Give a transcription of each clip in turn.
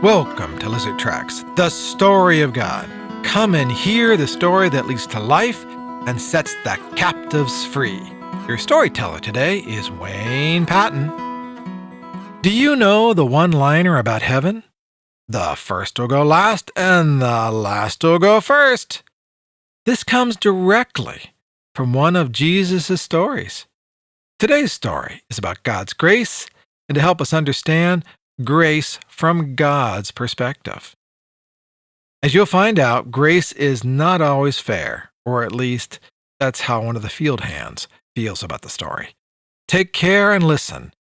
Welcome to Lizard Tracks, the story of God. Come and hear the story that leads to life and sets the captives free. Your storyteller today is Wayne Patton. Do you know the one-liner about heaven? The first will go last and the last will go first. This comes directly from one of Jesus' stories. Today's story is about God's grace and to help us understand grace from God's perspective. As you'll find out, grace is not always fair, or at least that's how one of the field hands feels about the story. Take care and listen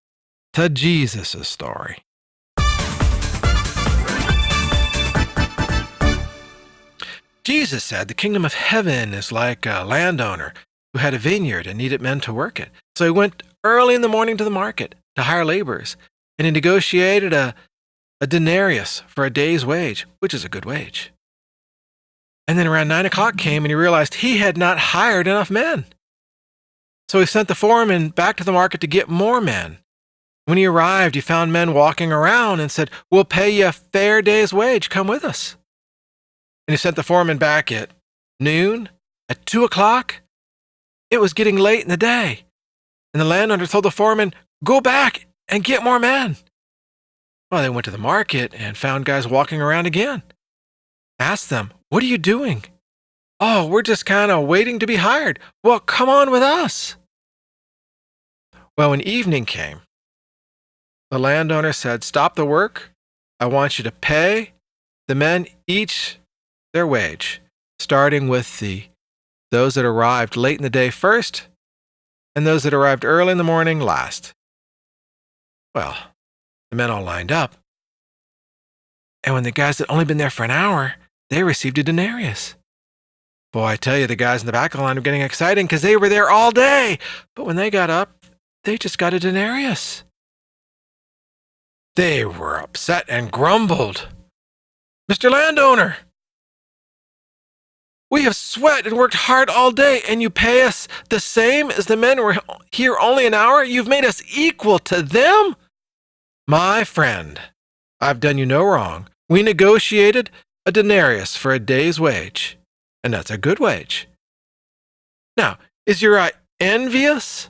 to Jesus' story. Jesus said the kingdom of heaven is like a landowner who had a vineyard and needed men to work it. So he went early in the morning to the market to hire laborers, and he negotiated a denarius for a day's wage, which is a good wage. And then around 9 o'clock came and he realized he had not hired enough men. So he sent the foreman back to the market to get more men. When he arrived, he found men walking around and said, "We'll pay you a fair day's wage. Come with us." And he sent the foreman back at noon, at 2 o'clock. It was getting late in the day. And the landowner told the foreman, "Go back and get more men." Well, they went to the market and found guys walking around again. Asked them, "What are you doing?" "Oh, we're just kind of waiting to be hired." "Well, come on with us." Well, when evening came, the landowner said, "Stop the work. I want you to pay the men each their wage, starting with those that arrived late in the day first and those that arrived early in the morning last." Well, the men all lined up. And when the guys that only been there for an hour, they received a denarius. Boy, I tell you, the guys in the back of the line were getting excited because they were there all day. But when they got up, they just got a denarius. They were upset and grumbled. "Mr. Landowner, we have sweat and worked hard all day, and you pay us the same as the men who were here only an hour? You've made us equal to them?" "My friend, I've done you no wrong. We negotiated a denarius for a day's wage, and that's a good wage. Now, is your eye envious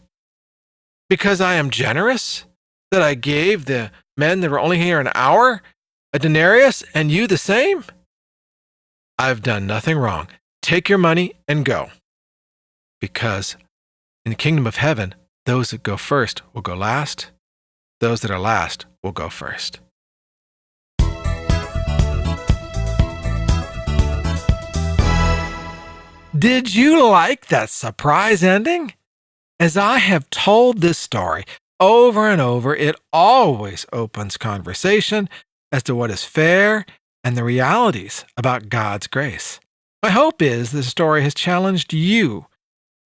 because I am generous, that I gave the men that were only here an hour a denarius and you the same? I've done nothing wrong. Take your money and go. Because in the kingdom of heaven, those that go first will go last. Those that are last will go first." Did you like that surprise ending? As I have told this story over and over, it always opens conversation as to what is fair and the realities about God's grace. My hope is this story has challenged you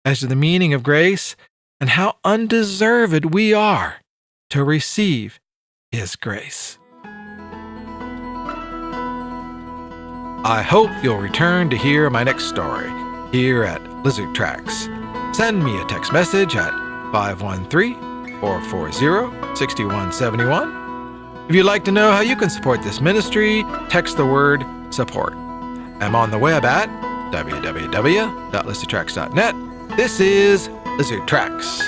as to the meaning of grace and how undeserved we are to receive His grace. I hope you'll return to hear my next story here at Lizard Tracks. Send me a text message at 513-440-6171. If you'd like to know how you can support this ministry, text the word support. I'm on the web at www.lizardtracks.net. This is Lizard Tracks.